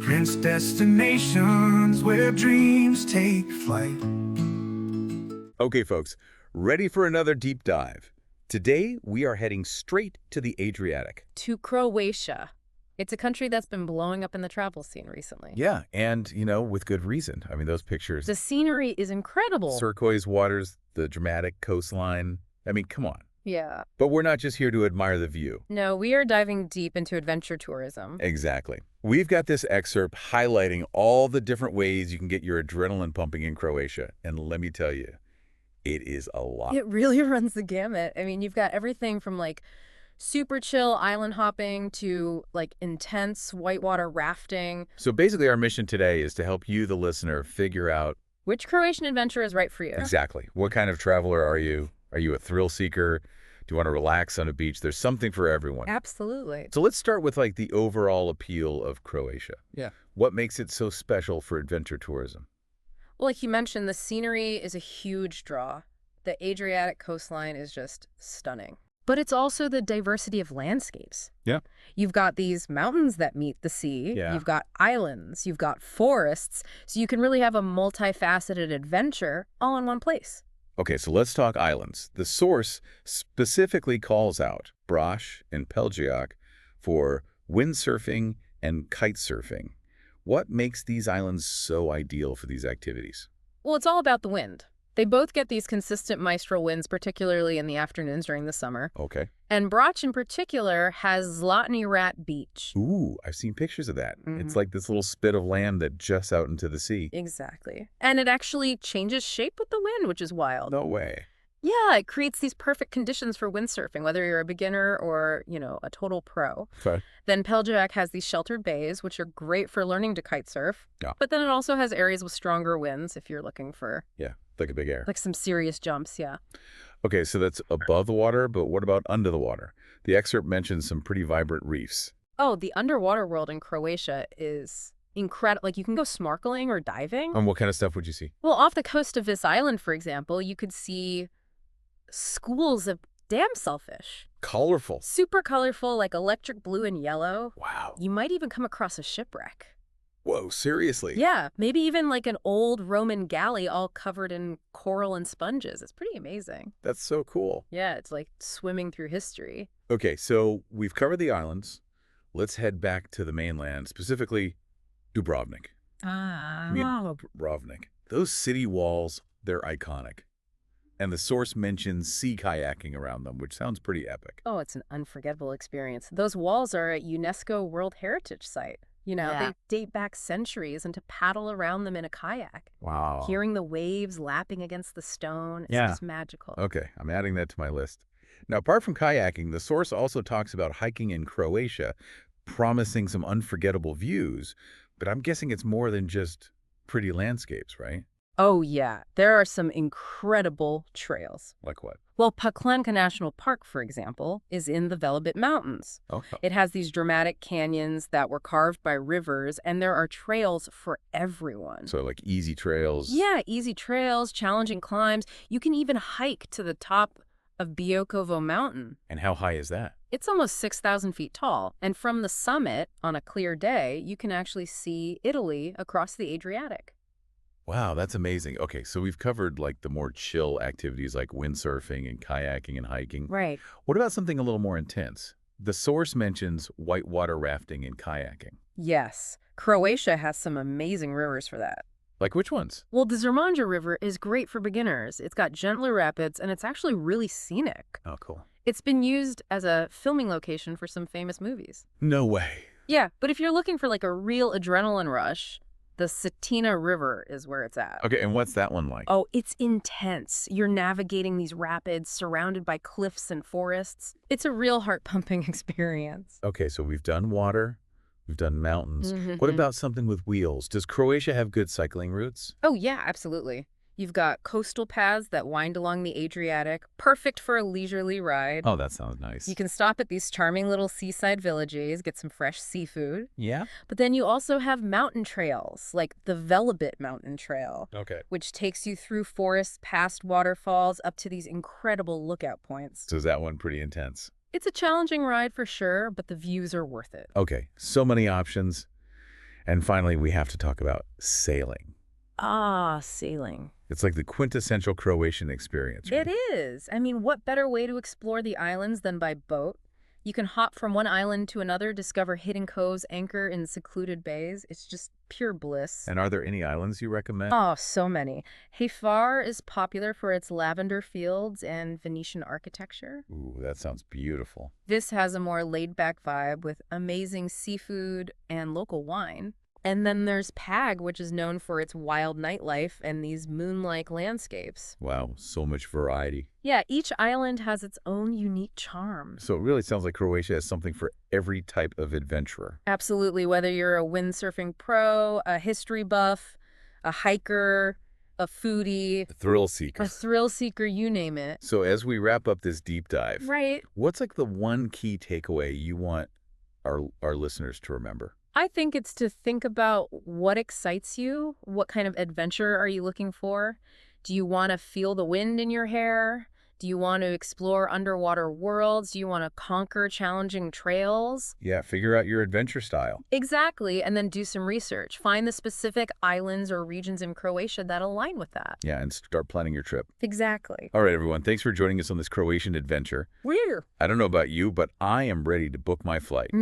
Footprints, destinations where dreams take flight. Okay, folks, ready for another deep dive. Today, we are heading straight to the Adriatic. To Croatia. It's a country that's been blowing up in the travel scene recently. Yeah, and, with good reason. I mean, those pictures. The scenery is incredible. Turquoise waters, the dramatic coastline. I mean, come on. Yeah. But we're not just here to admire the view. No, we are diving deep into adventure tourism. Exactly. We've got this excerpt highlighting all the different ways you can get your adrenaline pumping in Croatia. And let me tell you, it is a lot. It really runs the gamut. I mean, you've got everything from super chill island hopping to intense whitewater rafting. So basically our mission today is to help you, the listener, figure out Which Croatian adventure is right for you? exactly what kind of traveler are you? Are you a thrill seeker? Do you want to relax on a beach? There's something for everyone. Absolutely. So let's start with the overall appeal of Croatia. Yeah. What makes it so special for adventure tourism? Well, like you mentioned, the scenery is a huge draw. The Adriatic coastline is just stunning. But it's also the diversity of landscapes. Yeah. You've got these mountains that meet the sea. Yeah. You've got islands. You've got forests. So you can really have a multifaceted adventure all in one place. Okay, so let's talk islands. The source specifically calls out Brač and Pelješac for windsurfing and kitesurfing. What makes these islands so ideal for these activities? Well, it's all about the wind. They both get these consistent maestral winds, particularly in the afternoons during the summer. Okay. And Brač in particular has Zlatni Rat Beach. Ooh, I've seen pictures of that. Mhm. It's like this little spit of land that juts out into the sea. Exactly. And it actually changes shape with the wind, which is wild. No way. Yeah, it creates these perfect conditions for windsurfing, whether you're a beginner or, a total pro. Okay. Then Pelješac has these sheltered bays, which are great for learning to kite surf. Yeah. But then it also has areas with stronger winds if you're looking for Yeah, like a big air. some serious jumps, yeah. Okay, so that's above the water, but what about under the water? The excerpt mentions some pretty vibrant reefs. Oh, the underwater world in Croatia is incredible. You can go snorkeling or diving. And what kind of stuff would you see? Well, off the coast of this island, for example, you could see schools of dam shellfish. Colorful. Super colorful, like electric blue and yellow. Wow. You might even come across a shipwreck. Whoa, seriously? Yeah, maybe even an old Roman galley all covered in coral and sponges. It's pretty amazing. That's so cool. Yeah, it's like swimming through history. Okay, so we've covered the islands. Let's head back to the mainland, specifically Dubrovnik. Dubrovnik. Those city walls, they're iconic. And the source mentions sea kayaking around them, which sounds pretty epic. Oh, it's an unforgettable experience. Those walls are a UNESCO World Heritage Site. They date back centuries, and to paddle around them in a kayak, Wow. hearing the waves lapping against the stone, it's Yeah. just magical. Okay, I'm adding that to my list. Now, apart from kayaking, the source also talks about hiking in Croatia, promising some unforgettable views, but I'm guessing it's more than just pretty landscapes, right? Oh, yeah. There are some incredible trails. Like what? Well, Paklenka National Park, for example, is in the Velebit Mountains. Okay. It has these dramatic canyons that were carved by rivers, and there are trails for everyone. So like easy trails. Yeah, easy trails, challenging climbs. You can even hike to the top of Biokovo Mountain. And how high is that? It's almost 6,000 feet tall, and from the summit, on a clear day, you can actually see Italy across the Adriatic. Wow, that's amazing. Okay, so we've covered the more chill activities like windsurfing and kayaking and hiking. Right. What about something a little more intense? The source mentions whitewater rafting and kayaking. Yes, Croatia has some amazing rivers for that. Like which ones? Well, the Zrmanja River is great for beginners. It's got gentler rapids, and it's actually really scenic. Oh, cool. It's been used as a filming location for some famous movies. No way. Yeah, but if you're looking for a real adrenaline rush, the Cetina River is where it's at. Okay, and what's that one like? Oh, it's intense. You're navigating these rapids surrounded by cliffs and forests. It's a real heart-pumping experience. Okay, so we've done water, we've done mountains. Mhm. What about something with wheels? Does Croatia have good cycling routes? Oh, yeah, absolutely. You've got coastal paths that wind along the Adriatic, perfect for a leisurely ride. Oh, that sounds nice. You can stop at these charming little seaside villages, get some fresh seafood. Yeah? But then you also have mountain trails, like the Velebit Mountain Trail, Okay. which takes you through forests, past waterfalls, up to these incredible lookout points. So is that one pretty intense? It's a challenging ride for sure, but the views are worth it. Okay, so many options. And finally, we have to talk about sailing. Ah, sailing. It's like the quintessential Croatian experience. It is. I mean, what better way to explore the islands than by boat? You can hop from one island to another, discover hidden coves, anchor in secluded bays. It's just pure bliss. And are there any islands you recommend? Oh, so many. Hvar is popular for its lavender fields and Venetian architecture. Ooh, that sounds beautiful. This has a more laid-back vibe with amazing seafood and local wine. And then there's Pag, which is known for its wild nightlife and these moon-like landscapes. Wow, so much variety. Yeah, each island has its own unique charm. So it really sounds like Croatia has something for every type of adventurer. Absolutely, whether you're a windsurfing pro, a history buff, a hiker, a foodie, A thrill seeker. a thrill seeker, you name it. So as we wrap up this deep dive, Right. what's like the one key takeaway you want our listeners to remember? I think it's to think about what excites you. What kind of adventure are you looking for? Do you want to feel the wind in your hair? Do you want to explore underwater worlds? Do you want to conquer challenging trails? Yeah, figure out your adventure style. Exactly, and then do some research. Find the specific islands or regions in Croatia that align with that. Yeah, and start planning your trip. Exactly. All right, everyone. Thanks for joining us on this Croatian adventure. Weird. I don't know about you, but I am ready to book my flight.